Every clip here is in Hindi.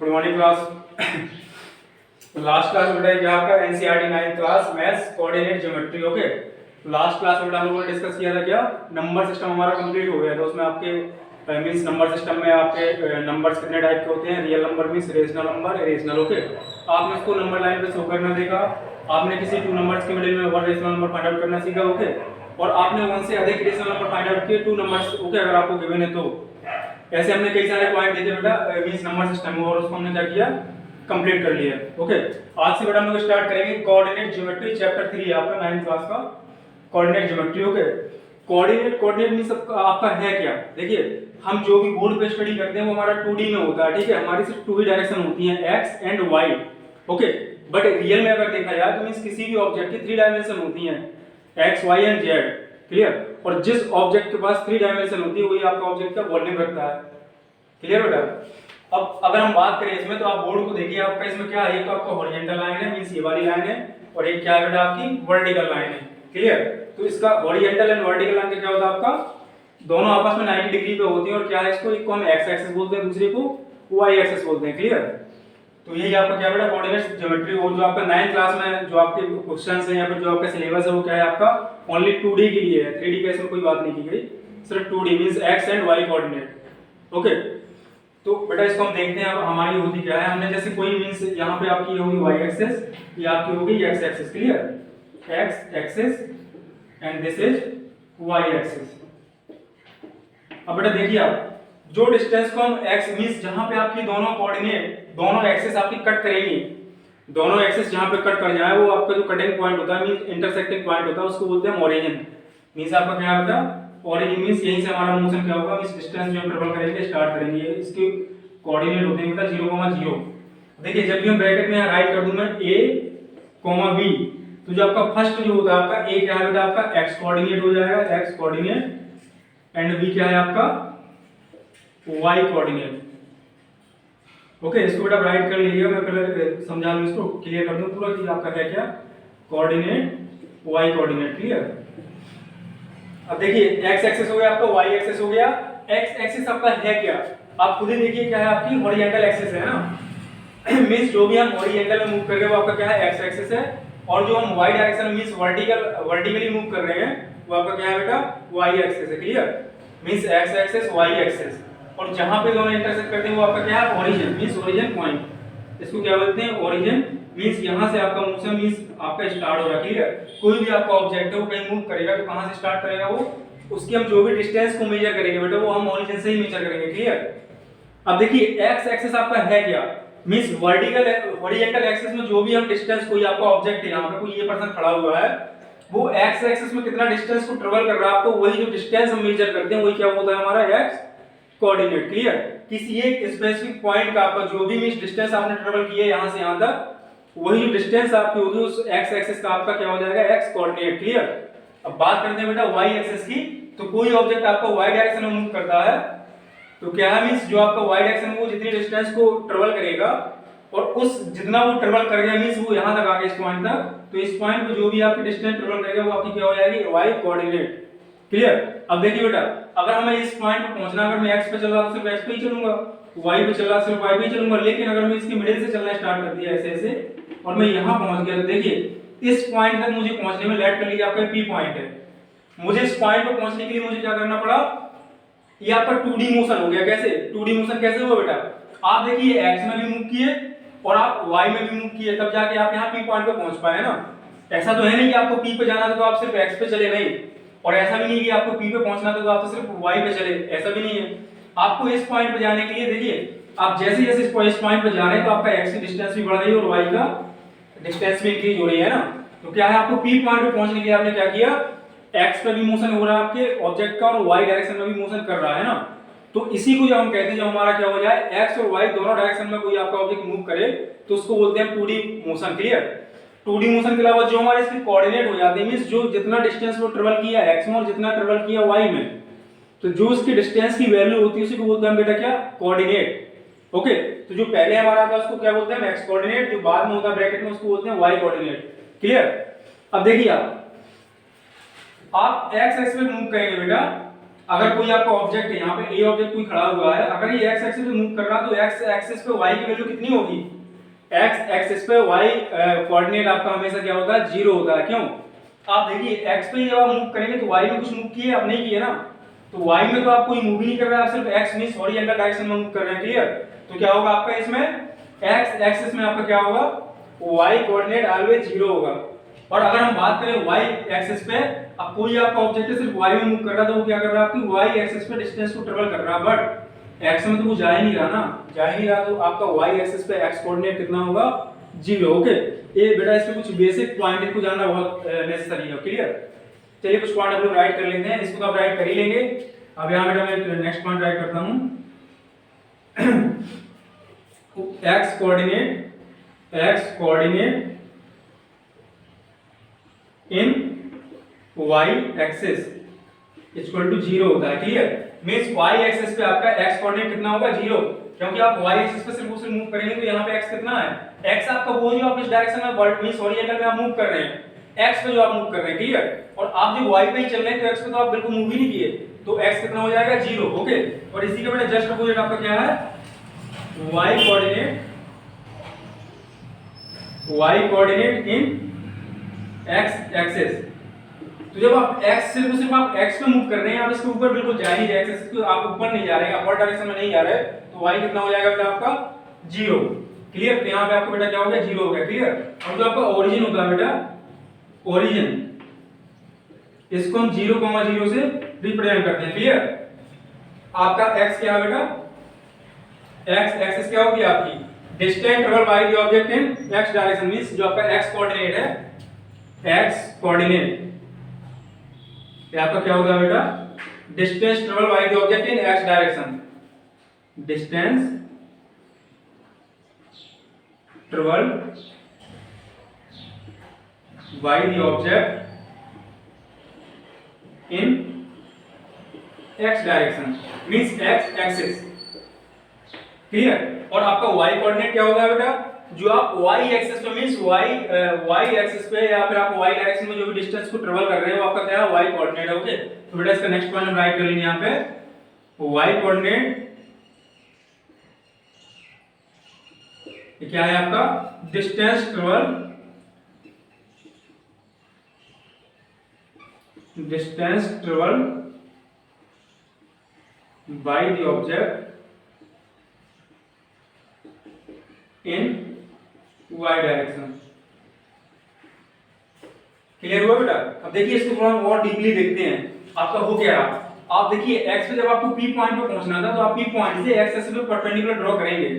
Good morning class. Last class बेटा क्या आपका NCERT 9th class maths coordinate geometry. Okay, last class में हम लोगों ने डिस्कस किया था क्या, नंबर सिस्टम हमारा कंप्लीट हो गया था। उसमें आपके मींस नंबर सिस्टम में आपके नंबर्स कितने टाइप के होते हैं, real number means rational number, irrational. Okay, आपने उसको नंबर लाइन पे शो करना देखा, आपने किसी टू नंबर्स के मिडिल में one rational number find out करना सीखा। ओके, और आपने वन से अधिक रेशनल नंबर फाइंड आउट किए टू नंबर्स। ओके, अगर आपको गिवन है तो ऐसे हमने कई सारे पॉइंट देखे बेटा मींस नंबर सिस्टम में, और उसको हमने क्या किया, कंप्लीट कर लिया। ओके, आज से बेटा हम लोग स्टार्ट करेंगे कोऑर्डिनेट ज्योमेट्री चैप्टर 3 आपका 9th क्लास का coordinate geometry. Okay, coordinate means आपका है क्या, देखिए हम जो भी बोर्ड पे स्टडी करते हैं वो हमारा 2D में होता है। ठीक है, हमारी सिर्फ 2 ही डायरेक्शन होती हैं, X and Y. Okay, but real में अगर देखा जाए तो मींस किसी भी ऑब्जेक्ट की 3 डायमेंशन होती हैं, X Y and Z. Clear, और जिस ऑब्जेक्ट के पास 3 डायमेंशन होती है वही आपका ऑब्जेक्ट का वॉल्यूम रखता है। क्लियर बेटा, अब अगर हम बात करें इसमें तो आप बोर्ड को देखिए, आपका इसमें क्या है, एक तो आपका हॉरिजॉन्टल लाइन है मींस ये वाली लाइन है, और एक क्या है बेटा आपकी वर्टिकल लाइन है। क्लियर, तो इसका हॉरिजॉन्टल एंड वर्टिकल लाइन का क्या होता है, आपका दोनों आपस में 90 डिग्री पे होती है, और क्या है इसको, एक को हम एक्स एक्सिस बोलते हैं, दूसरे को वाई एक्सिस बोलते हैं। क्लियर, तो यही आपका क्या बेटा कोऑर्डिनेट ज्योमेट्री। और जो आपका 9th क्लास में जो आपके क्वेश्चंस हैं या फिर जो आपका सिलेबस है वो क्या है आपका ओनली 2D के लिए है, 3D का इसमें कोई बात नहीं की गई, सिर्फ 2D means X and Y coordinate. Okay, तो बेटा इसको हम देखते हैं अब हमारी होती क्या है। हमने जैसे कोई मींस यहाँ पे आपकी ये होगी वाई एक्सिस, ये आपकी होगी X axis. Clear, X axis and this is Y axis. अब बेटा देखिए आप जो डिस्टेंस को हम x मींस जहां पे आपकी दोनों कोऑर्डिनेट दोनों एक्सिस आपकी कट करेंगी, दोनों एक्सिस जहां पे कट कर जाए वो आपका जो कटिंग पॉइंट होता है मींस इंटरसेक्टिंग पॉइंट होता है, उसको बोलते हैं ओरिजिन। मींस आपका क्या होता है ओरिजिन, मींस यहीं से हमारा मोशन क्या होगा, मींस डिस्टेंस जो हम ट्रेवल करेंगे स्टार्ट करेंगे, इसके कोऑर्डिनेट होते हैं बेटा 0,0। देखिए जब भी हम ब्रैकेट में राइट कर दूं मैं a, b, तो जो आपका फर्स्ट जो होता है आपका a क्या है बेटा आपका x कोऑर्डिनेट हो जाएगा, x कोऑर्डिनेट, एंड b क्या है आपका y कोऑर्डिनेट। ओके, इसको बेटा राइट कर लीजिएगा, मैं पहले समझा लूं, इसको क्लियर कर दूं पूरा कि आपका है क्या कोऑर्डिनेट y कोऑर्डिनेट। क्लियर, अब देखिए x एक्सिस हो गया आपका, y एक्सिस हो गया, x एक्सिस आपका है क्या, आप खुद ही देखिए क्या है आपकी हॉरिजॉन्टल एक्सिस है ना मींस जो भी हम हॉरिजॉन्टल में मूव कर रहे हैं वो आपका क्या है x एक्सिस है, और जो हम y डायरेक्शन में मींस वर्टिकली मूव कर रहे हैं वो आपका क्या है बेटा y एक्सिस है। Clear, means x axis y axis, और जहां पे दोनों इंटरसेक्ट करते हैं वो आपका क्या है ओरिजिन मींस ओरिजिन पॉइंट। इसको क्या बोलते हैं ओरिजिन, मींस यहां से आपका मोशन मींस आपका स्टार्ट हो रहा है। क्लियर, कोई भी आपका ऑब्जेक्ट है वो कहीं मूव करेगा तो कहां से स्टार्ट करेगा वो, उसकी हम जो भी डिस्टेंस को मेजर करेंगे बेटा वो हम ओरिजिन से ही मेजर करेंगे। क्लियर, अब देखिए x एक्सिस आपका है क्या, मींस वर्टिकल हॉरिजॉन्टल एक्सिस में जो भी हम डिस्टेंस, कोई आपका ऑब्जेक्ट है यहां पे कोई ये पर्सन खड़ा हुआ है, वो x एक्सिस में कितना डिस्टेंस को ट्रेवल कर रहा है आपको वही जो डिस्टेंस हम मेजर करते हैं वही क्या होता है हमारा x कोऑर्डिनेट। क्लियर, किसी एक स्पेसिफिक पॉइंट का आपका जो भी मींस डिस्टेंस आपने ट्रेवल किया है यहां से यहां तक वही जो डिस्टेंस आपकी होगी उस x एक्सिस का आपका क्या हो जाएगा x कोऑर्डिनेट। क्लियर, अब बात करते हैं बेटा y एक्सिस की, तो कोई ऑब्जेक्ट आपका y डायरेक्शन में मूव करता है तो क्या है मींस जो आपका y डायरेक्शन में वो जितनी डिस्टेंस को ट्रेवल करेगा और उस जितना वो ट्रेवल कर गया मींस वो यहां तक आ गया इस पॉइंट तक, तो इस पॉइंट पे जो भी आपकी डिस्टेंस ट्रेवल करेगा वो आपकी क्या हो जाएगी y कोऑर्डिनेट। क्लियर, अब देखिए बेटा अगर हमें इस पॉइंट पे पहुंचना, अगर मैं x पे चल रहा तो सिर्फ x पे ही चलूंगा, y पे चल रहा सिर्फ y पे ही चलूंगा, लेकिन अगर मैं इसके मिडिल से चलना स्टार्ट कर दिया ऐसे ऐसे और मैं यहां पहुंच गया तो देखिए इस पॉइंट तक मुझे पहुंचने में लेट कर लीजिए आपका p पॉइंट है, मुझे इस पॉइंट पे पहुंचने के लिए मुझे क्या करना पड़ा, ये आपका 2D मोशन हो गया। कैसे 2D मोशन कैसे हुआ बेटा, आप देखिए x में भी मूव किए और आप y में भी मूव किए तब जाके आप यहाँ p पॉइंट पे पहुंच पाए ना। ऐसा तो है नहीं कि आपको p पे जाना था तो आप सिर्फ x पे चले, नहीं, और ऐसा भी नहीं कि आपको p पे पहुंचना था तो आप तो सिर्फ y पे चले, ऐसा भी नहीं है। आपको इस पॉइंट पे जाने के लिए देखिए आप जैसे जैसे इस पॉइंट पे जा रहे हैं तो आपका x की डिस्टेंस भी बढ़ रही है और y का डिस्टेंस भी इंक्रीज हो रही है ना। तो क्या है आपको p पॉइंट पे पहुंचने के लिए आपने क्या किया, x पे भी मोशन हो रहा है आपके ऑब्जेक्ट का और y डायरेक्शन में भी मोशन कर रहा है ना। तो इसी को जब हम कहते हैं जब हमारा क्या हो जाए x और y दोनों डायरेक्शन में कोई आपका ऑब्जेक्ट मूव करे तो उसको बोलते हैं 2D motion. Clear, 2D motion के अलावा जो हमारे इसके कोऑर्डिनेट हो जाते हैं मींस जो जितना डिस्टेंस वो ट्रेवल किया x में और जितना ट्रेवल किया y में, तो जो उसकी डिस्टेंस की वैल्यू होती है उसी को बोलते हैं बेटा क्या कोऑर्डिनेट। ओके, तो जो पहले हमारा था उसको क्या बोलते हैं x कोऑर्डिनेट, जो बाद में होता है ब्रैकेट में उसको बोलते हैं y कोऑर्डिनेट। क्लियर, अब देखिए आप x एक्सिस पे मूव करेंगे बेटा अगर कोई आपका ऑब्जेक्ट है, यहाँ पे ए ऑब्जेक्ट कोई खड़ा हुआ है, अगर ये एक्स एक्सिस पे मूव कर रहा है तो एक्स एक्सिस पे वाई की वैल्यू कितनी होगी? एक्स एक्सिस पे वाई कोऑर्डिनेट आपका हमेशा क्या होता है? 0 होता है। क्यों? आप देखिए एक्स पे जब आप मूव करेंगे तो वाई में कुछ मूव किए आप नहीं किए ना, तो वाई में तो आप कोई मूव ही नहीं कर रहे हैं, आप सिर्फ एक्स मींस हॉरिजॉन्टल डायरेक्शन में मूव कर रहे हैं। क्लियर? तो क्या होगा आपका इसमें एक्स एक्सिस में आपका क्या होगा? वाई कोऑर्डिनेट ऑलवेज 0 होगा। और अगर हम बात करें वाई एक्सिस पे, अब कोई आपका ऑब्जेक्ट सिर्फ वाई में मूव कर रहा था, वो क्या कर रहा है? आपकी वाई एक्सिस पे डिस्टेंस को ट्रेवल कर रहा है, बट एक्स में तो वो जा ही नहीं रहा ना, जा ही नहीं रहा, तो आपका वाई एक्सिस पे एक्स कोऑर्डिनेट कितना होगा? 0। ओके, ये बेटा इसके कुछ बेसिक पॉइंट इनको जानना बहुत नेसेसरी है। क्लियर? चलिए कुछ पॉइंट हम लोग राइट कर लेते हैं, इसको तो आप राइट कर ही लेंगे। अब यहाँ बेटा मैं नेक्स्ट पॉइंट राइट करता हूँ। X coordinate in y axis equal to 0 होता है। क्लियर? मींस y एक्सिस पे आपका x कोऑर्डिनेट कितना होगा? 0, क्योंकि आप y एक्सिस पे सिर्फ उसे मूव करेंगे तो यहाँ पे x कितना है? x आपका वो जो आप इस डायरेक्शन में वर्ड मींस हॉरिजॉन्टल में आप मूव कर रहे हैं, x पे जो आप मूव कर रहे हैं। क्लियर? और आप जो y पे ही चल रहे हैं तो x पे तो आप बिल्कुल मूव ही नहीं किए, तो x कितना हो जाएगा? 0। ओके, और इसी के बेटा जस्ट अपोजिट आपका क्या है? y कोऑर्डिनेट इन x एक्सिस। तो जब आप x सिर्फ आप x पे मूव कर रहे हैं, आप इसके ऊपर बिल्कुल जा ही रहे, एक्सिस के आप ऊपर नहीं जा रहे, अपवर्ड डायरेक्शन में नहीं जा रहे, तो y कितना हो जाएगा बेटा आपका? 0। क्लियर? तो यहाँ पे आपको बेटा क्या हो गया? 0 हो गया। क्लियर? और जो आपका ओरिजिन होता है बेटा, ओरिजिन, इसको हम 0,0 से रिप्रेजेंट करते हैं। क्लियर? आपका x क्या है बेटा? x एक्सिस क्या होगी आपकी? Distance travel by the object in x direction, means जो आपका x कोऑर्डिनेट है, x कोऑर्डिनेट ये आपका क्या होगा बेटा? Distance travel by the object in x direction, distance travel by the object in x direction means x axis. Clear? और आपका y कोऑर्डिनेट क्या होगा बेटा? जो आप y एक्सिस पे मींस y एक्सिस पे या फिर आप y डायरेक्शन में जो भी डिस्टेंस को ट्रेवल कर रहे हो, आपका क्या है? y कोऑर्डिनेट है। ओके, तो बेटा इसका नेक्स्ट पॉइंट हम राइट कर लेंगे यहाँ पे, y कोऑर्डिनेट ये क्या है आपका? Distance travel by the object in y direction. Clear हुआ बेटा? अब देखिए इसको थोड़ा और डीपली देखते हैं, आपका हो क्या रहा। आप देखिए x पे जब आपको P पॉइंट पे पहुंचना था, तो आप P पॉइंट से x एक्सिस पे परपेंडिकुलर ड्रॉ करेंगे।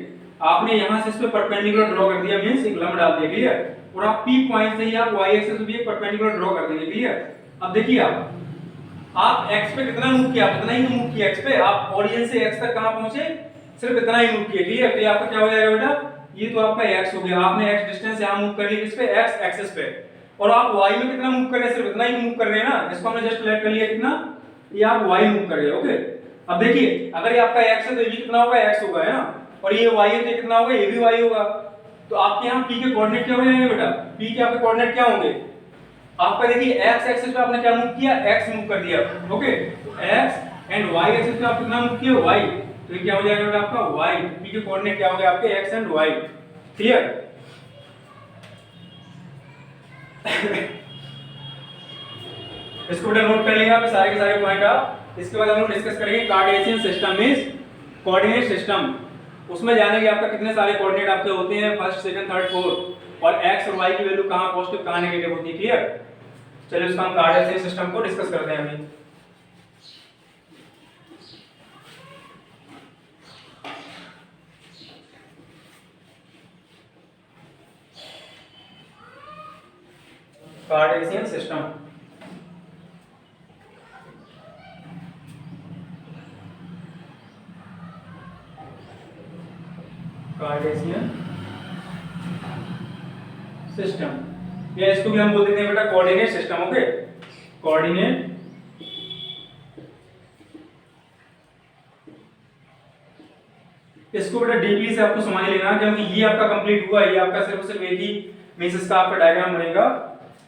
आपने यहां से इस पे परपेंडिकुलर ड्रॉ कर दिया, मींस एक लंब डाल दिया। क्लियर? और आप P पॉइंट से ही आप y एक्सिस पे भी एक परपेंडिकुलर ड्रॉ कर देंगे। क्लियर? अब देखिए आप x पे कितना मूव किया? इतना ही मूव किया x पे, आप ओरिजिन से x तक कहां पहुंचे? सिर्फ इतना ही मूव किया। क्लियर? तो ये आपका क्या हो जाएगा बेटा? ये तो आपका x हो गया, आपने x डिस्टेंस यहां मूव कर लिया किस पे? x एक्सिस पे। और आप y में कितना मूव कर रहे हैं? सिर्फ इतना ही मूव कर रहे हैं ना, इसको हमने जस्ट लेट कर लिया कितना, ये आप y मूव कर रहे हो। ओके, अब देखिए अगर ये आपका x है तो ये कितना होगा? x होगा, है ना, और ये y है तो ये कितना होगा? ये भी y होगा। तो आपके यहाँ p के कोऑर्डिनेट क्या हो जाएंगे बेटा? p के आपके कोऑर्डिनेट क्या होंगे? आपका देखिए x एक्सिस पे आपने क्या मूव किया? x मूव कर दिया। ओके, तो x एंड y एक्सिस पे आप कितना मूव किए? y, तो ये क्या हो जाएगा बेटा आपका? y। p के कोऑर्डिनेट क्या हो गए आपके? x and y। क्लियर? इसको बेटा नोट कर लेंगे आप सारे के सारे पॉइंट आप। इसके बाद हम लोग डिस्कस करेंगे Cartesian system means coordinate system. उसमें जानेंगे आपका कितने सारे कोऑर्डिनेट आपके होते हैं, फर्स्ट, सेकंड, थर्ड, फोर्थ, और x और y की वैल्यू कहां पॉजिटिव कहां नेगेटिव होती है। क्लियर? चलिए उसका हम कार्टेशियन सिस्टम को डिस्कस करते हैं अभी। कार्टेशियन सिस्टम, कार्टेशियन सिस्टम, या इसको भी हम बोल देते हैं बेटा कोऑर्डिनेट सिस्टम। ओके, कोऑर्डिनेट इसको बेटा डीपली से आपको समझ लेना, क्योंकि ये आपका कंप्लीट हुआ, ये आपका सिर्फ एक ही मींस इसका आपका डायग्राम बनेगा।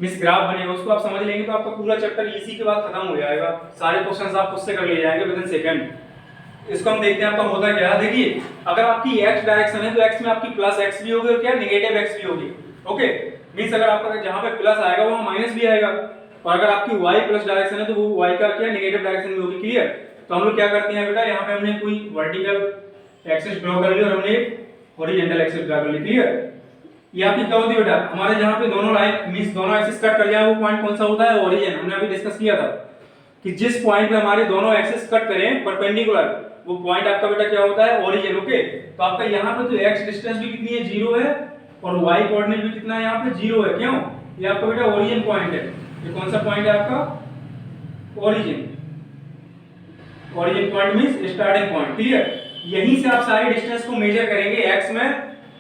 मींस ग्राफ बनेगा, उसको आप समझ लेंगे तो आपका पूरा चैप्टर इसी के बाद खत्म हो जाएगा, सारे क्वेश्चंस आप उससे कर ले जाएंगे विद इन सेकंड। इसको हम देखते हैं आपका होता क्या है। देखिए अगर आपकी x डायरेक्शन है तो x में आपकी प्लस x भी होगी और क्या नेगेटिव x भी होगी। ओके, मींस अगर आपका जहां पे प्लस आएगा वहां माइनस भी आएगा, और अगर आपकी y प्लस डायरेक्शन है तो वो y का क्या नेगेटिव डायरेक्शन में होगी। क्लियर? तो हम लोग क्या करते हैं बेटा, यहाँ पे हमने कोई वर्टिकल एक्सिस ड्रॉ कर ली और हमने हॉरिजॉन्टल एक्सिस ड्रॉ कर ली। क्लियर? ये आपकी क्या होती है बेटा, हमारे जहाँ पे दोनों लाइन मींस दोनों एक्सिस कट कर जाए वो पॉइंट कौन सा होता है, ओरिजिन। हमने अभी डिस्कस किया था कि जिस पॉइंट पे हमारे दोनों एक्सिस कट करें परपेंडिकुलर, वो पॉइंट आपका बेटा क्या होता है, ओरिजिन। ओके, तो आपका यहाँ पे तो x डिस्टेंस भी कितनी है, 0 है, और y कोऑर्डिनेट भी कितना है, यहाँ पे 0 है। क्यों? ये आपका बेटा ओरिजिन पॉइंट है। ये कौन सा पॉइंट है आपका, origin. Origin point means starting point. Clear? यहीं से आप सारे डिस्टेंस को मेजर करेंगे, x में,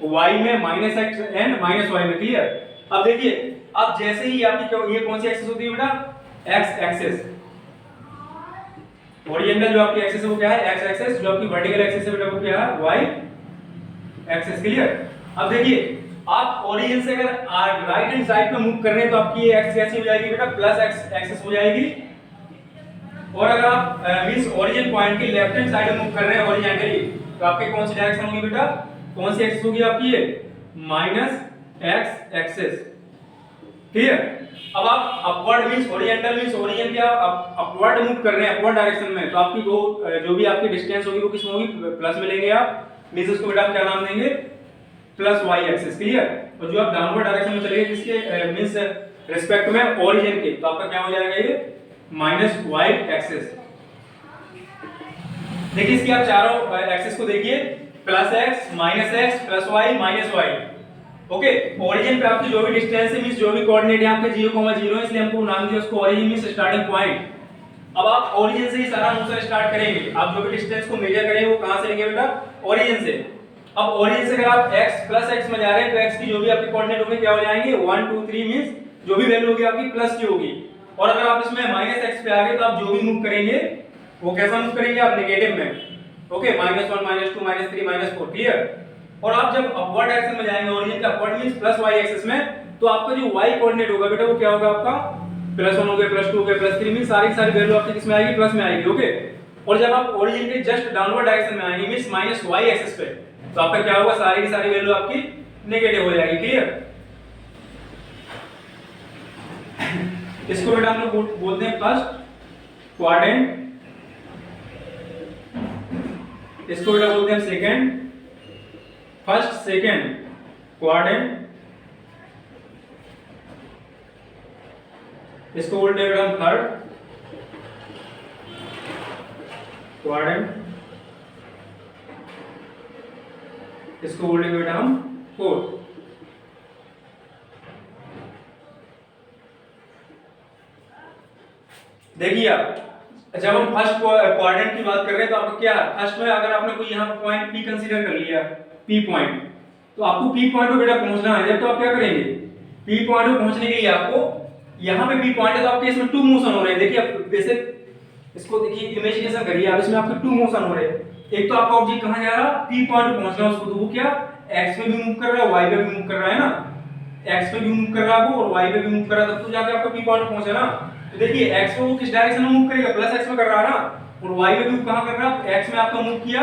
y में, -x एंड -y में। क्लियर? अब देखिए, अब जैसे ही आपकी ये कौन सी एक्सिस होती है बेटा, x एक्सिस। हॉरिजॉन्टल जो आपकी एक्सिस है वो क्या है, x एक्सिस। जो आपकी वर्टिकल एक्सिस है बेटा वो क्या है, y एक्सिस। क्लियर? अब देखिए आप ओरिजिन से अगर राइट हैंड साइड पे मूव कर रहे हैं तो आपकी ये x कैसी हो जाएगी बेटा, प्लस x एक्सिस हो जाएगी। और अगर आप मींस ओरिजिन पॉइंट के लेफ्ट हैंड साइड में मूव कर रहे हैं हॉरिजॉन्टली, तो आपकी कौन सी डायरेक्शन होगी बेटा, कौन सी एक्सिस होगी आपकी, ये -x एक्सिस। क्लियर? अब आप upward means horizontal means origin क्या अपवर्ड मूव कर रहे हैं, अपवर्ड डायरेक्शन में, तो आपकी वो जो भी आपकी डिस्टेंस होगी वो किस में होगी, प्लस में लेंगे आप। मींस उसको बेटा आप क्या नाम देंगे, प्लस y एक्सिस। क्लियर? और जो आप डाउनवर्ड डायरेक्शन में चलेंगे किसके मींस रिस्पेक्ट में ओरिजिन के, तो आपका क्या हो जाएगा ये -y एक्सिस। देखिए इसकी आप चारों एक्सिस को देखिए, +x -x +y -y। Okay, origin पे आपकी जो भी डिस्टेंस है मींस जो भी कोऑर्डिनेट है आपके 0, 0 है, इसलिए हमको नाम दिया उसको ओरिजिन मींस स्टार्टिंग पॉइंट। अब आप ओरिजिन से ही सारा मूव स्टार्ट करेंगे, आप जो भी डिस्टेंस को मेजर करेंगे वो कहां से लेंगे बेटा, ओरिजिन से। अब ओरिजिन से अगर आप x + x में जा रहे हैं तो x की जो भी आपके कोऑर्डिनेट होंगे क्या हो जाएंगे, 1 2 3 मींस जो भी वैल्यू होगी आपकी प्लस की होगी। और अगर आप इसमें -x पे आ गए तो आप जो भी मूव करेंगे वो कैसा मूव करेंगे आप, नेगेटिव में। ओके, -1 -2 -3 -4। क्लियर? और आप जब अपवर्ड डायरेक्शन में जाएंगे ओरिजिन का upward means plus y axis में, तो आपका जो y कोऑर्डिनेट होगा बेटा वो क्या होगा आपका, +1 हो गया, +2 हो गया, +3 मींस सारी की सारी वैल्यू आपकी किस में आएगी, प्लस में आएगी। ओके, और जब आप ओरिजिन के जस्ट डाउनवर्ड डायरेक्शन में आएंगे मींस -y एक्सिस पे, तो आपका क्या होगा, सारी की सारी वैल्यू आपकी नेगेटिव हो जाएगी। क्लियर? इसको बेटा हम लोग बोलते हैं फर्स्ट क्वाड्रेंट, इसको बेटा बोलते हैं सेकंड, फर्स्ट सेकंड क्वाड्रेंट, इसको बोलते हैं बेटा हम थर्ड क्वाड्रेंट, इसको बोलेंगे बेटा हम फोर्थ। देखिए आप जब हम फर्स्ट क्वाड्रेंट की बात कर रहे हैं तो आपको क्या है, फर्स्ट में अगर आपने कोई यहाँ पॉइंट P कंसीडर कर लिया, P पॉइंट, तो आपको P पॉइंट पे बेटा पहुंचना है। जब तो आप क्या करेंगे, P पॉइंट पे पहुंचने के लिए आपको यहाँ पे P पॉइंट है तो आपके इसमें 2 मोशन हो रहे हैं। देखिए आप बेसिक इसको देखिए, इमेजिनेशन करिए आप, इसमें आपके 2 मोशन हो रहे हैं। एक तो आपका ऑब्जेक्ट कहां जा रहा है, P पॉइंट पे पहुंचना है उसको, तो वो क्या x पे भी मूव कर रहा है, y पे भी मूव कर रहा है ना, x पे भी मूव कर रहा है वो और y पे भी मूव कर रहा है, तब तो जाके आपका P पॉइंट पे पहुंचा ना। तो देखिए x पे वो किस डायरेक्शन में मूव करेगा, प्लस x में कर रहा है ना, और y पे भी कहां कर रहा है, x में आपका मूव किया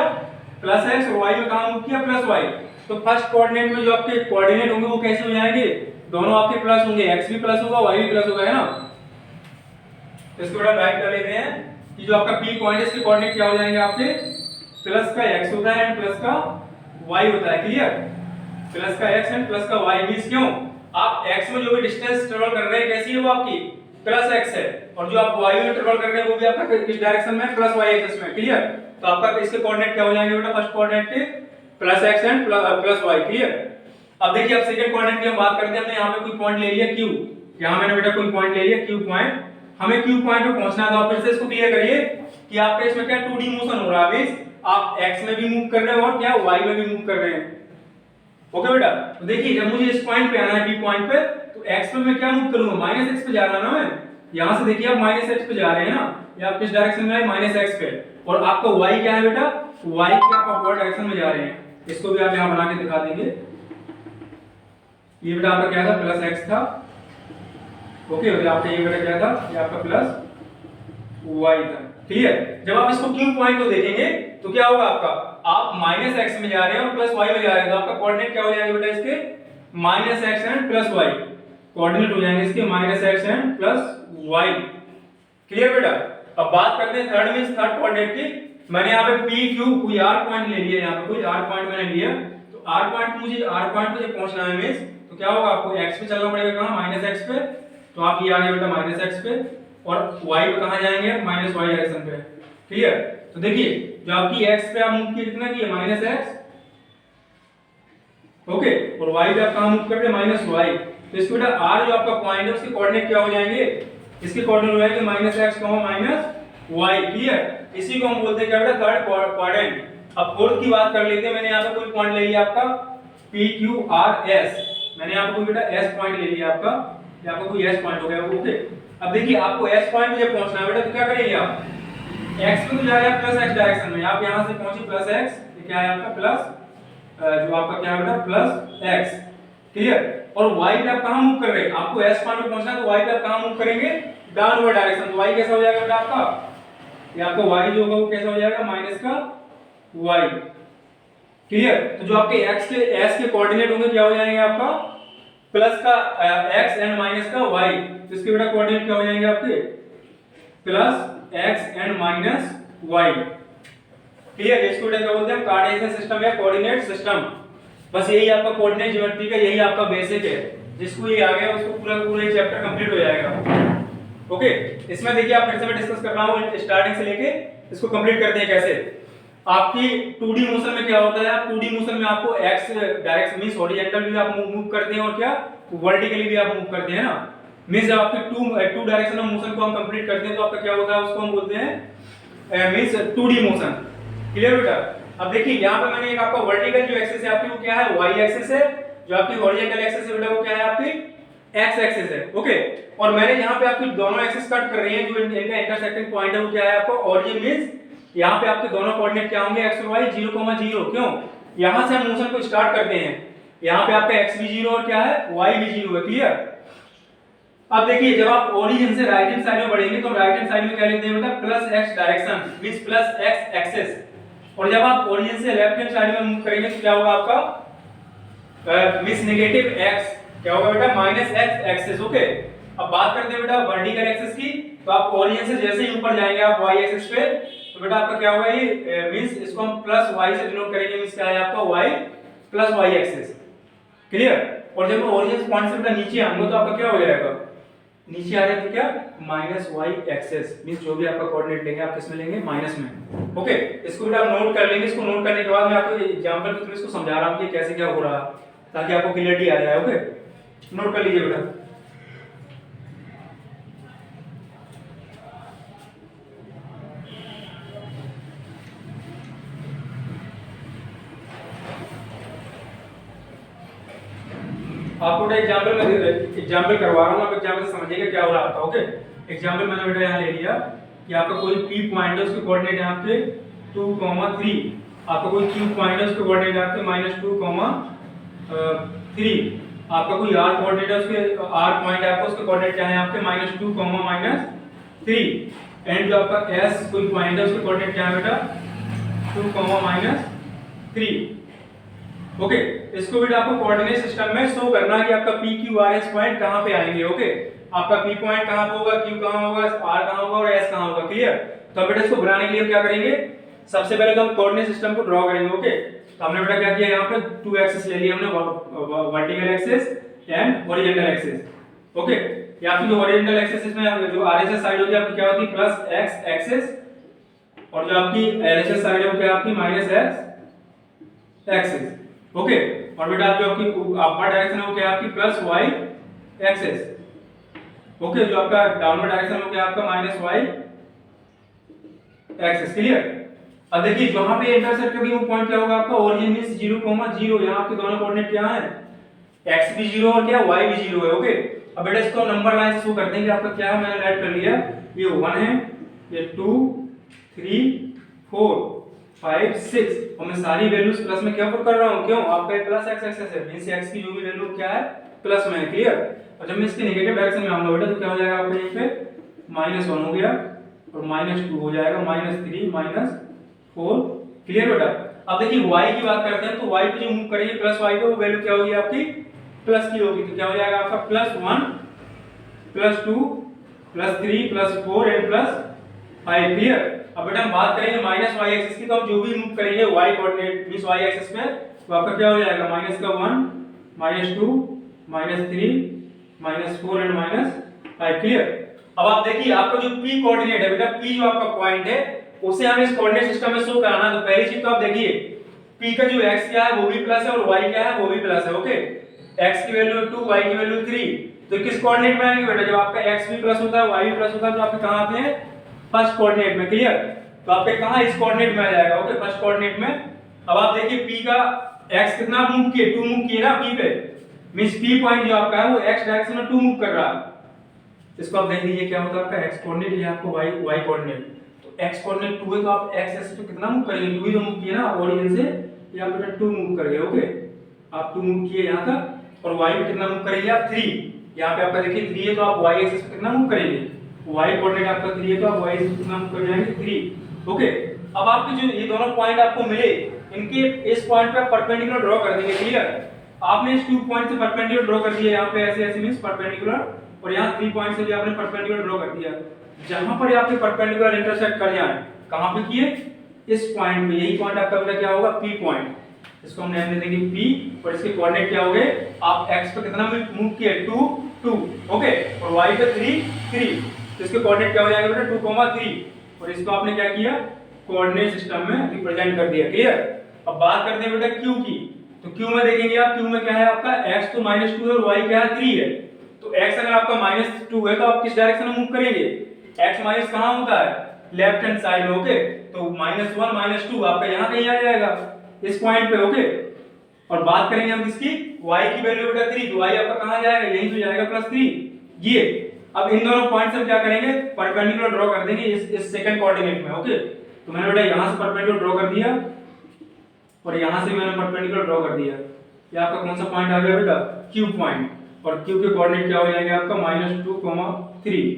प्लस x और y में कहां मूव किया प्लस y। तो फर्स्ट कोऑर्डिनेट में जो आपके कोऑर्डिनेट होंगे वो कैसे हो जाएंगे, दोनों आपके प्लस होंगे, x भी प्लस होगा y भी प्लस होगा, है ना। तो इसको बेटा राइट कर लेते हैं कि जो आपका P पॉइंट है इसके कोऑर्डिनेट क्या हो जाएंगे आपके, प्लस का x होता है एंड प्लस का y होता है। क्लियर? प्लस का x एंड प्लस का y मींस क्यों, आप x में जो भी डिस्टेंस ट्रेवल कर रहे हैं कैसी है वो आपकी प्लस x है, और जो आप y में ट्रेवल कर रहे हैं वो भी आपका किस डायरेक्शन में, प्लस y एक्सिस में। क्लियर? तो आपका इसके कोऑर्डिनेट क्या हो जाएंगे बेटा, फर्स्ट कोऑर्डिनेट के plus x and plus y। Clear? अब देखिए अब सेकंड कोऑर्डिनेट की हम बात करते हैं। हमने यहाँ पे कोई पॉइंट ले लिया q, यहाँ मैंने बेटा कोई पॉइंट ले लिया q पॉइंट, हमें q पॉइंट पे पहुंचना है। तो आप फिर से इसको क्लियर करिए कि आपके इसमें क्या 2D मोशन हो रहा है, मींस आप x में भी मूव कर रहे हैं और क्या y में भी मूव कर रहे हैं। ओके बेटा, तो देखिए जब मुझे इस पॉइंट पे आना है P पॉइंट पे, तो x पे मैं क्या मूव करूंगा, -x पे जा रहा ना मैं, यहां से देखिए आप -x पे जा रहे हैं ना, ये आप किस डायरेक्शन में है, -x पे, और आपका y क्या है बेटा, y के आप अपवर्ड डायरेक्शन में जा रहे हैं। इसको भी आप यहां बना के दिखा देंगे, ये बेटा आपका क्या था, प्लस x था, ओके, और आपका ये बेटा क्या था, ये आपका प्लस वाई था। क्लियर। जब आप इसको क्यू पॉइंट को देखेंगे तो क्या होगा आपका, आप माइनस एक्स में जा रहे हैं और प्लस वाई में जा रहे हैं, तो आपका कोऑर्डिनेट क्या हो जाएगा बेटा इसके, minus X and plus Y. Coordinate हो जाएंगे इसके minus X and plus Y. Clear बेटा। अब बात करते हैं थर्ड मींस थर्ड कोऑर्डिनेट की। मैंने यहाँ पे पी क्यू कोई आर पॉइंट ले लिया, यहाँ पे कोई आर पॉइंट मैंने लिया, तो आर पॉइंट मुझे आर पॉइंट पे जब पहुंचना है मींस तो क्या होगा, आपको एक्स पे चलना पड़ेगा, कहां, माइनस एक्स पे। तो आप ये आ गए बेटा माइनस एक्स पे, और वाई पे कहां जाएंगे, माइनस वाई डायरेक्शन पे। क्लियर। तो देखिए जो आपकी एक्स पे आप मूव किए कितना किए, माइनस एक्स, ओके, और वाई पे आप कहां मूव कर रहे हैं, माइनस वाई। तो इसको बेटा आर जो आपका पॉइंट है उसके कोऑर्डिनेट क्या हो जाएंगे, इसके कोऑर्डिनेट हो जाएंगे minus X minus Y. Clear. इसी को हम बोलते हैं क्या बेटा, थर्ड क्वाड्रेंट। अब फोर्थ की बात कर लेते हैं। मैंने यहाँ पे कोई पॉइंट ले लिया आपका पी क्यू आर एस, मैंने यहाँ पे कोई बेटा एस पॉइंट ले लिया आपका, या आपका कोई एस पॉइंट हो गया, ओके। अब देखिए आपको एस पॉइंट पे जब पहुंचना है बेटा तो क्या करेंगे आप, एक्स पे तो जा रहे हैं प्लस एक्स डायरेक्शन में, आप यहाँ से पहुंचे प्लस एक्स, क्या है आपका प्लस जो आपका क्या है बेटा प्लस एक्स। क्लियर। और y पे आप कहां मूव कर रहे हैं, आपको s पॉइंट पे पहुंचना है तो y पे आप कहां मूव करेंगे, डाउनवर्ड डायरेक्शन। तो y कैसा हो जाएगा बेटा आपका, ये आपका y जो होगा वो कैसा हो जाएगा, माइनस का y। क्लियर। तो जो आपके x के s के कोऑर्डिनेट होंगे क्या हो जाएंगे आपका, प्लस का x एंड माइनस का y। तो इसके बेटा कोऑर्डिनेट क्या हो जाएंगे आपके, plus x and minus y। Clear. इसको बेटा क्या बोलते हैं, कार्टेशियन सिस्टम या कोऑर्डिनेट सिस्टम। बस यही आपका कोऑर्डिनेट ज्योमेट्री का यही आपका बेसिक है। जिसको ये आ गया उसको पूरा पूरा चैप्टर कंप्लीट हो जाएगा। ओके। इसमें देखिए आप फिर से मैं डिस्कस कर रहा हूं स्टार्टिंग से लेके, इसको कंप्लीट करते हैं कैसे। आपकी 2D मोशन में क्या होता है, आप 2D मोशन में आपको x डायरेक्शन मींस हॉरिजॉन्टल भी आप मूव करते हैं और क्या वर्टिकली भी आप मूव करते हैं ना। मींस जब आपके टू डायरेक्शन ऑफ मोशन को हम कंप्लीट करते हैं तो आपका क्या होता है, उसको हम बोलते हैं मींस 2D मोशन। क्लियर बेटा। अब देखिए यहाँ पे मैंने एक आपका वर्टिकल जो एक्सिस है आपकी वो क्या है, y एक्सिस है। जो आपकी हॉरिजॉन्टल एक्सिस है बेटा वो क्या है, आपकी x एक्सिस है। ओके। और मैंने यहाँ पे आपकी दोनों एक्सिस कट कर रही हैं, जो इनका इंटरसेक्टिंग पॉइंट है वो क्या है आपका ओरिजिन। मींस यहाँ पे आपके दोनों कोऑर्डिनेट क्या होंगे, x और y 0,0। क्यों, यहाँ से हम मोशन को स्टार्ट करते हैं, यहाँ पे आपका x भी 0 और क्या है y भी 0 है। क्लियर। अब देखिए जब आप ओरिजिन से राइट हैंड साइड में बढ़ेंगे तो राइट हैंड साइड में क्या लेते हैं बेटा, plus x direction means plus x axis. और जब आप ओरिजिन से लेफ्ट हैंड साइड में मूव करेंगे तो क्या होगा आपका मींस नेगेटिव x, क्या होगा बेटा माइनस x एक्सिस। ओके। अब बात करते हैं बेटा वर्टिकल एक्सिस की। तो आप ओरिजिन से जैसे ही ऊपर जाएंगे आप y एक्सिस पे तो बेटा आपका क्या होगा, ये मींस इसको हम प्लस y से डिनोट करेंगे, मींस क्या है आपका y plus y axis. Clear. और जब ओरिजिन पॉइंट से बेटा नीचे आएंगे तो आपका क्या हो जाएगा, नीचे आ रहे तो क्या माइनस y एक्सिस। मींस जो भी आपका कोऑर्डिनेट लेंगे आप किस में लेंगे, माइनस में। ओके। इसको बेटा आप नोट कर लेंगे। इसको नोट करने के बाद मैं आपको एग्जांपल के थ्रू इसको समझा रहा हूं कि कैसे क्या हो रहा है, ताकि आपको क्लियरिटी आ जाए। ओके, नोट कर लीजिए बेटा। आपको एग्जांपल करवा रहा हूं, आप एग्जांपल से समझिएगा क्या हो रहा है आपका। ओके। एग्जांपल मैंने बेटा यहाँ ले लिया कि आपका कोई पी पॉइंट है उसके कोऑर्डिनेट यहाँ पे 2,3। आपका कोई क्यू पॉइंट है उसके कोऑर्डिनेट यहाँ पे -2,3। आपका कोई आर कोऑर्डिनेट है उसके आर पॉइंट है आपका उसके कोऑर्डिनेट क्या है आपके -2, -3। एंड जो आपका एस कोई पॉइंट है उसके कोऑर्डिनेट क्या है बेटा 2, -3। ओके। इसको बेटा आपको कोऑर्डिनेट सिस्टम में शो करना है कि आपका P Q R S point कहां पे आएंगे। ओके। आपका पी पॉइंट कहां पे होगा, क्यू कहां होगा, आर कहां होगा और एस कहां होगा। क्लियर। तो बेटा इसको बनाने के लिए हम क्या करेंगे, सबसे पहले तो हम कोऑर्डिनेट सिस्टम को ड्रॉ करेंगे। ओके। तो हमने बेटा क्या किया, यहाँ पे 2 एक्सिस ले लिया हमने, vertical axis and horizontal axis. Okay. या फिर जो हॉरिजॉन्टल एक्सिस इसमें जो आरएचएस साइड होती है आपकी क्या होती है, प्लस एक्स एक्सिस, और जो आपकी एलएचएस साइड है वो क्या आपकी माइनस एक्स एक्सिस। ओके। और बेटा जो आपकी अपर डायरेक्शन है वो क्या आपकी प्लस वाई एक्सिस। ओके। जो आपका डाउनवर्ड डायरेक्शन है वो क्या आपका माइनस वाई एक्सिस। क्लियर। अब देखिए जहां पे इंटरसेक्ट करेगी वो पॉइंट क्या होगा आपका, ओरिजिन मींस 0,0। यहां आपके दोनों कोऑर्डिनेट क्या है, x भी 0 और क्या y भी 0 है। ओके। अब बेटा इसको नंबर लाइन से शो करते हैं कि आपका क्या है, मैंने राइट कर लिया, ये 1 है, ये 2, 3, 4, 5, 6 और मैं सारी वैल्यूज प्लस में क्या पुट कर रहा हूं, क्यों आपका प्लस x एक्सिस है मींस x की जो भी वैल्यू क्या है प्लस में है, क्लियर। और जब मैं इसके नेगेटिव डायरेक्शन में आऊंगा बेटा तो क्या हो जाएगा आपका यहीं पे -1 हो गया और -2 हो जाएगा, -3 -4, क्लियर बेटा। अब देखिए y की बात करते हैं तो y पे जो मूव करेंगे प्लस y पे वो वैल्यू क्या होगी आपकी प्लस की होगी, तो क्या हो जाएगा आपका +1 +2 +3 +4 एंड +5, क्लियर। अब बेटा हम बात करेंगे -y एक्सिस की, तो हम जो भी मूव करेंगे y coordinate means y axis पे तो आपका क्या हो जाएगा -1 -2 -3 -4 एंड -5, क्लियर। अब आप देखिए आपका जो p कोऑर्डिनेट है बेटा, p जो आपका पॉइंट है उसे हमें इस कोऑर्डिनेट सिस्टम में शो कराना है। तो पहली चीज तो आप देखिए p का जो x क्या है वो भी प्लस है और y क्या है वो भी प्लस है, ओके। x की वैल्यू 2, y की वैल्यू 3, तो किस कोऑर्डिनेट में आएंगे बेटा, जब आपका x भी प्लस होता है y भी प्लस होता है तो आपके कहां आते हैं फर्स्ट कोऑर्डिनेट में, क्लियर। तो आपके कहां इस कोऑर्डिनेट में आ जाएगा, ओके, फर्स्ट कोऑर्डिनेट में। अब आप देखिए p का x कितना मूव किए, 2 मूव किए ना p पे, मींस p पॉइंट जो आपका है वो x डायरेक्शन में 2 मूव कर रहा है। इसको आप देख लीजिए क्या होता है आपका x कोऑर्डिनेट, ये आपको y कोऑर्डिनेट। तो x कोऑर्डिनेट 2 है तो आप x एक्सिस पे कितना मूव करेंगे, 2 ही तो मूव किए ना ओरिजिन से, ये आप बेटा 2 मूव करेंगे, ओके। आप 2 मूव किए यहां तक और y पे कितना मूव करेंगे आप 3, यहां पे आपका देखिए 3 है तो आप y एक्सिस पे कितना मूव करेंगे, y कोऑर्डिनेट आपका 3 है तो आप y एक्सिस पे कितना मूव कर जाएंगे 3, ओके। अब आपके जो ये दोनों पॉइंट आपको मिले इनके इस पॉइंट पे परपेंडिकुलर ड्रॉ कर देंगे, क्लियर। आपने इस 2 पॉइंट से परपेंडिकुलर ड्रॉ कर दिया, यहां पे ऐसे ऐसे मींस परपेंडिकुलर, और यहाँ 3 पॉइंट से भी आपने परपेंडिकुलर ड्रॉ कर दिया। जहां पर आपके परपेंडिकुलर इंटरसेक्ट कर जाए, कहां पे किए, इस पॉइंट पे, यही पॉइंट आपका बेटा क्या होगा P पॉइंट, इसको हम नाम दे देंगे P, और इसके कोऑर्डिनेट क्या होंगे, आप x पे कितना मूव किए 2 2, ओके, और y पे 3 3, तो इसके कोऑर्डिनेट क्या हो जाएगा बेटा 2, 3, और इसको आपने क्या किया कोऑर्डिनेट सिस्टम में रिप्रेजेंट कर दिया, क्लियर। अब बात करते हैं बेटा q की, तो q में देखेंगे आप, q में क्या है आपका x तो -2 है और y क्या है 3 है। तो x अगर आपका -2 है तो आप किस डायरेक्शन में मूव करेंगे, x माइनस कहां होता है लेफ्ट हैंड साइड में, ओके। तो -1 -2 आपका यहां कहीं आ जाएगा इस पॉइंट पे, ओके। और बात करेंगे हम किसकी, y की वैल्यू बेटा 3, तो y आपका कहां जाएगा, यहीं तो जाएगा +3, ये। अब इन दोनों पॉइंट से क्या करेंगे परपेंडिकुलर ड्रॉ कर देंगे इस सेकंड कोऑर्डिनेट में, ओके। तो मैंने बेटा यहां से परपेंडिकुलर ड्रॉ कर दिया और यहां से मैंने परपेंडिकुलर ड्रॉ कर दिया, ये आपका कौन सा पॉइंट आ गया बेटा q पॉइंट, और q के कोऑर्डिनेट क्या हो जाएंगे आपका -2, 3,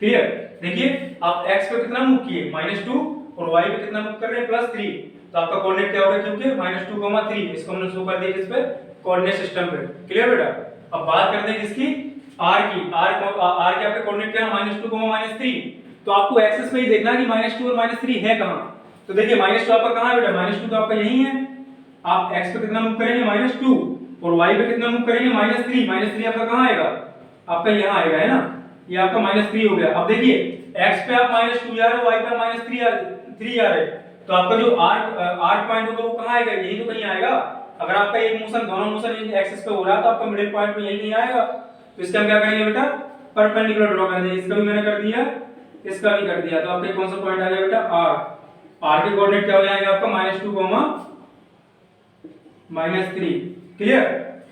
क्लियर। देखिए आप x पे कितना मूव किए -2 और y पे कितना मूव कर रहे हैं +3, तो आपका कोऑर्डिनेट क्या होगा q के -2, 3, इसको हमने शो कर दिया किस पे कोऑर्डिनेट सिस्टम पे, क्लियर बेटा। अब बात करते हैं किसकी r की, r के आपके कोऑर्डिनेट क्या है -2, -3, तो आपको एक्सिस में ही देखना है कि -2 और -3 है कहां। तो देखिए -2 आपका कहां है बेटा, -2 तो आपका यही है, आप x पे कितना मूव करेंगे -2 और y पे कितना मूव करेंगे -3, -3 आपका कहां आएगा आपका यहां आएगा, है ना, ये आपका -3 हो गया। अब देखिए x पे आप -2 जा रहे हो, y पे -3 जा रहे, तो आपका जो r पॉइंट होगा वो कहां आएगा, यही तो कहीं आएगा। अगर आपका एक मोशन दोनों मोशन एक्सिस पे हो रहा है तो आपका मिडिल पॉइंट पे यही आएगा। तो इसका हम क्या करेंगे बेटा परपेंडिकुलर ड्रॉ कर देंगे, इसका भी मैंने कर दिया, इसका भी कर दिया, तो आपके कौन सा पॉइंट आ गया बेटा r के कोऑर्डिनेट क्या हो जाएंगे आपका -2, -3, क्लियर।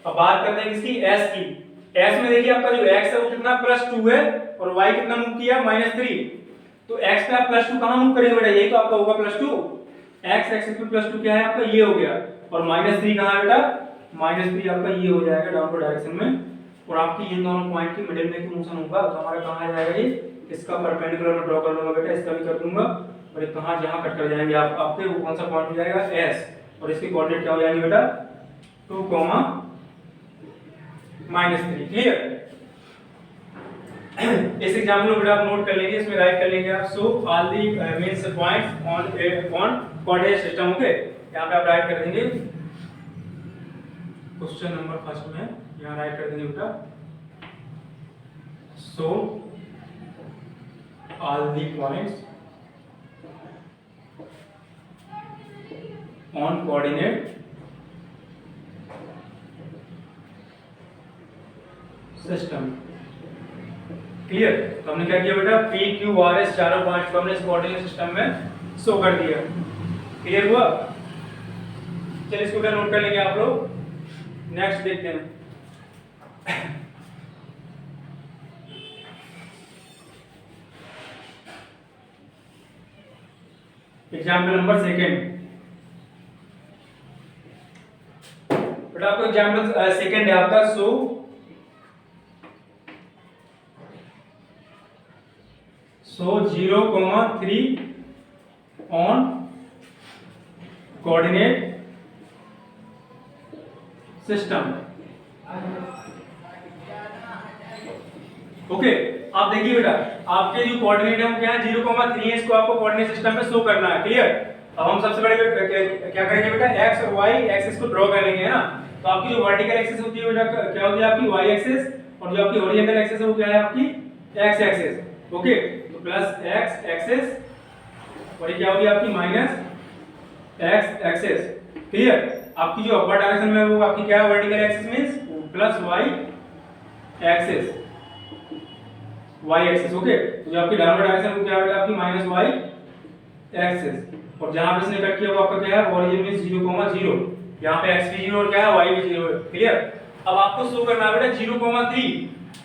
अब बात करते हैं इसकी s की, s में देखिए आपका जो x है वो कितना +2 है और y कितना मूव किया -3, तो x पे आप +2 कहां मूव करेंगे बेटा, यही तो आपका होगा +2, x एक्सिस पे +2 क्या है आपका ये हो गया, और -3 कहां है बेटा -3 आपका ये हो जाएगा डाउनवर्ड डायरेक्शन में, और आपकी इन दोनों पॉइंट की मिडिल में की मोशन होगा तो हमारा कहां आ जाएगा ये, इसका परपेंडिकुलर में ड्रॉ कर लूंगा बेटा, इसका भी कर दूंगा, और ये कहां जहां कट कर जाएंगे आप आपके वो कौन सा पॉइंट हो जाएगा s, और इसके कोऑर्डिनेट क्या हो जाएंगे बेटा 2, -3, क्लियर। इस एग्जाम्पल को बेटा आप नोट कर लेंगे, इसमें राइट कर लेंगे आप so all the means points on coordinate system, okay. यहां पे आप राइट कर देंगे क्वेश्चन नंबर फर्स्ट में, यहां राइट कर देंगे बेटा so all the points on coordinate system, clear. तो हमने क्या किया बेटा p q r s चारों पॉइंट्स को हमने इस कोऑर्डिनेट सिस्टम में शो कर दिया, क्लियर हुआ। चलिए इसको क्या नोट कर लेंगे आप लोग, नेक्स्ट देखते हैं। एग्जाम्पल नंबर सेकंड बेटा, आपको एग्जाम्पल सेकंड है आपका सो सो 0,3 ऑन कोऑर्डिनेट सिस्टम। ओके, आप देखिए बेटा, आपके जो कोऑर्डिनेट है वो क्या है, 0,3 है, इसको आपको कोऑर्डिनेट सिस्टम में शो करना है। क्लियर। अब हम सबसे बड़े क्या करेंगे बेटा, एक्स और वाई एक्सिस को ड्रॉ कर लेंगे, है ना। तो आपकी जो वर्टिकल एक्सिस होती है बेटा क्या होती है आपकी, वाई एक्सिस, और जो आपकी हॉरिजॉन्टल एक्सिस है वो क्या है आपकी, एक्स एक्सिस। ओके, तो प्लस एक्स एक्सिस और ये क्या होगी आपकी माइनस एक्स एक्सिस। क्लियर। आपकी जो अपर डायरेक्शन में वो आपकी क्या है, vertical axis means plus Y axis, Y axis. Okay, तो जो आपकी डाउनवर्ड डायरेक्शन वो क्या है आपकी माइनस वाई एक्सिस, और जहां पे इसने कट किया वो आपका क्या है, ओरिजिन मींस 0,0, यहां पे x भी 0 और क्या है y भी 0 है। क्लियर। अब आपको शो करना है बेटा 0,3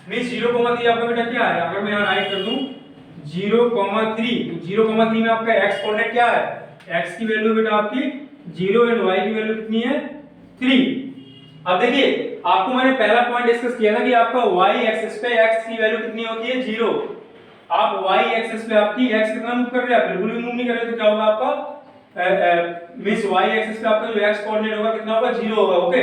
मींस 0,3 आपका बेटा क्या है, अगर मैं यहां राइट कर दूं 0,3, तो 0,3 में आपका x कोऑर्डिनेट क्या है, x की वैल्यू बेटा आपकी 0 एंड y की वैल्यू कितनी है, 3। अब देखिए, आपको मैंने पहला पॉइंट डिस्कस किया था कि आपका y एक्सिस पे x की वैल्यू कितनी होती है, 0। आप y एक्सिस पे आपकी x कितना मूव कर रहे हैं, बिल्कुल भी मूव नहीं कर रहे, तो क्या होगा आपका मींस y एक्सिस पे आपका जो x कोऑर्डिनेट होगा कितना होगा, 0 होगा। ओके,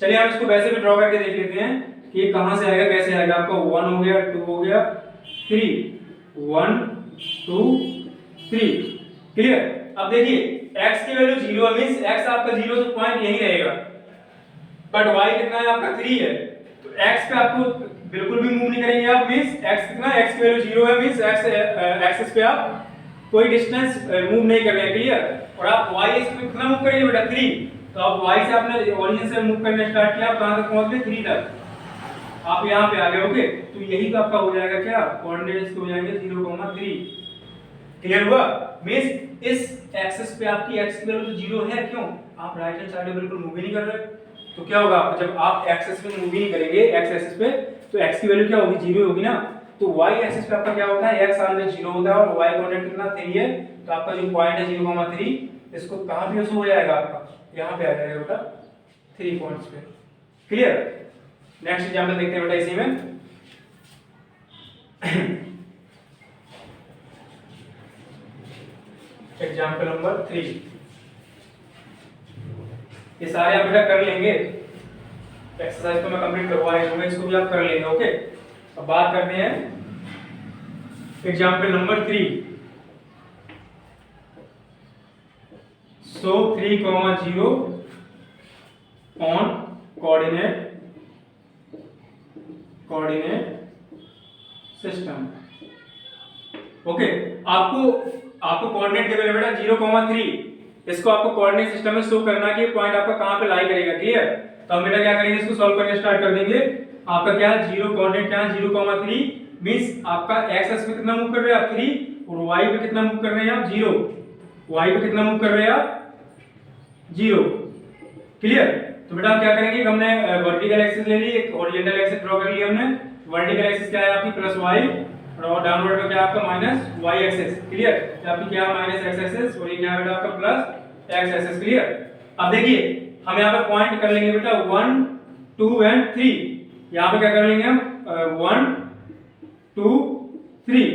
चलिए हम इसको वैसे भी ड्रॉ करके देख लेते हैं कि ये कहां से आएगा, कैसे आएगा। आपका 1 हो गया, 2 हो गया, 3, 1 2 3। क्लियर। अब देखिए x की वैल्यू 0 है मींस x आपका 0, तो पॉइंट यही रहेगा, बट y कितना है आपका 3 है, तो x पे आपको बिल्कुल भी मूव नहीं करेंगे आप, मींस x कितना, x की वैल्यू 0 है मींस x एक्सिस पे आप कोई डिस्टेंस मूव नहीं कर रहे हैं। क्लियर। और आप y एक्सिस पे कितना मूव करेंगे बेटा, 3, तो आप y से आपने ओरिजिन से मूव करना स्टार्ट किया, आप कहां तक पहुंच गए, 3 तक, आप यहां पे आ गए। ओके, तो यही तो आपका हो जाएगा क्या, कोऑर्डिनेट्स हो जाएंगे 0,3। क्लियर हुआ। मींस इस एक्सिस पे आपकी x की वैल्यू तो 0 है, क्यों, आप राइट हैंड साइड में बिल्कुल मूव ही नहीं कर रहे, तो क्या होगा, जब आप x एक्सिस पे मूव ही नहीं करेंगे, x एक्सिस पे, तो x की वैल्यू क्या होगी, 0 होगी ना। तो y एक्सिस पे आपका क्या होता है, x ऑलवेज 0 होता है, और y कोऑर्डिनेट कितना, 3 है, तो आपका जो पॉइंट है 0,3, इसको कहां पे शो हो जाएगा आपका, यहां पे आ जाएगा बेटा 3 पॉइंट्स पे। क्लियर। नेक्स्ट एग्जांपल देखते हैं बेटा इसी में। एग्जांपल नंबर 3, ये सारे आप बेटा कर लेंगे, एक्सरसाइज तो मैं कंप्लीट करवा ही दूंगा, इसको भी आप कर लेंगे। ओके, अब बात करते हैं example number 3। So 3,0 on coordinate system. Okay, आपको कोऑर्डिनेट गिवन है बेटा 0,3, इसको आपको कोऑर्डिनेट सिस्टम में शो करना है कि पॉइंट आपका कहां पे लाई करेगा। क्लियर। तो हम बेटा क्या करेंगे, इसको सॉल्व करना स्टार्ट कर देंगे। आपका क्या है, 0 कोऑर्डिनेट क्या है, 0,3 मींस आपका x एक्सिस पे कितना मूव कर रहे हैं आप, 3, और y पे कितना मूव कर रहे हैं आप, 0। y पे कितना मूव कर रहे हैं आप, 0। क्लियर। तो बेटा हम क्या करेंगे, हमने वर्टिकल एक्सिस ले ली, एक हॉरिजॉन्टल एक्सिस ड्रॉ कर लिया हमने। वर्टिकल एक्सिस क्या है आपकी प्लस y, और डाउनवर्ड में क्या है आपका माइनस y एक्सिस। क्लियर। तो आपकी क्या है माइनस x एक्सिस, और ये क्या है बेटा आपका प्लस x एक्सिस। क्लियर। अब देखिए हम यहां पे पॉइंट कर लेंगे बेटा 1 2 एंड 3, यहां पे क्या कर लेंगे हम 1 2 3।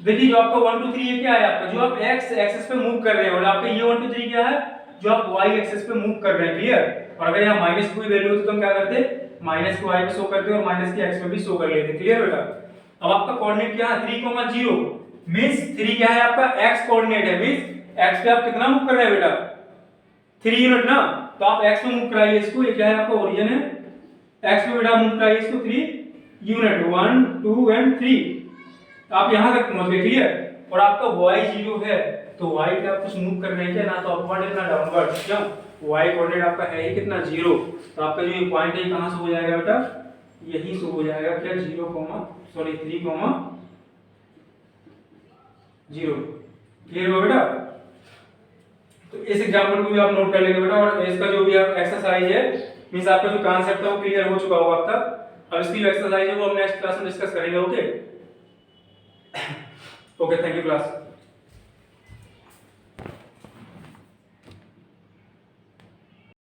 देखिए जो आपका 1 2 3 ये क्या है आपका, जो आप x एक्सिस पे मूव कर रहे हैं, और आपका ये 1 2 3 क्या है, जो आप y एक्सिस पे मूव कर रहे हैं। क्लियर। और अगर यहाँ माइनस की वैल्यू होती तो हम क्या करते, माइनस को y पे शो करते और माइनस की x पे भी शो कर लेते। क्लियर बेटा। अब आपका कोऑर्डिनेट क्या है, 3,0 मींस 3 क्या है आपका x कोऑर्डिनेट है, मींस x पे आप कितना मूव कर रहे हैं बेटा, 3 यूनिट ना, तो आप x पे मूव कराइए इसको, ये क्या है आपका ओरिजिन है, x पे बेटा मूव कराइए इसको 3 यूनिट, 1 2 एंड 3, आप यहां तक पहुंच गए। क्लियर। और आपका y 0 है, तो y पे आप कुछ मूव कर रहे हैं क्या, ना तो अपवर्ड है ना डाउनवर्ड, क्यों, y कोऑर्डिनेट आपका है ही कितना, 0। तो आपका जो ये पॉइंट है कहां से हो जाएगा बेटा, यही से हो जाएगा क्या, 3,0। क्लियर हो बेटा। तो इस एग्जांपल को भी आप नोट कर लेंगे बेटा, और इसका जो भी एक्सरसाइज है मींस आपका जो कांसेप्ट है वो क्लियर हो चुका होगा अब तक। अब इसकी जो एक्सरसाइज है वो हम नेक्स्ट क्लास में डिस्कस करेंगे। Okay okay, thank you class.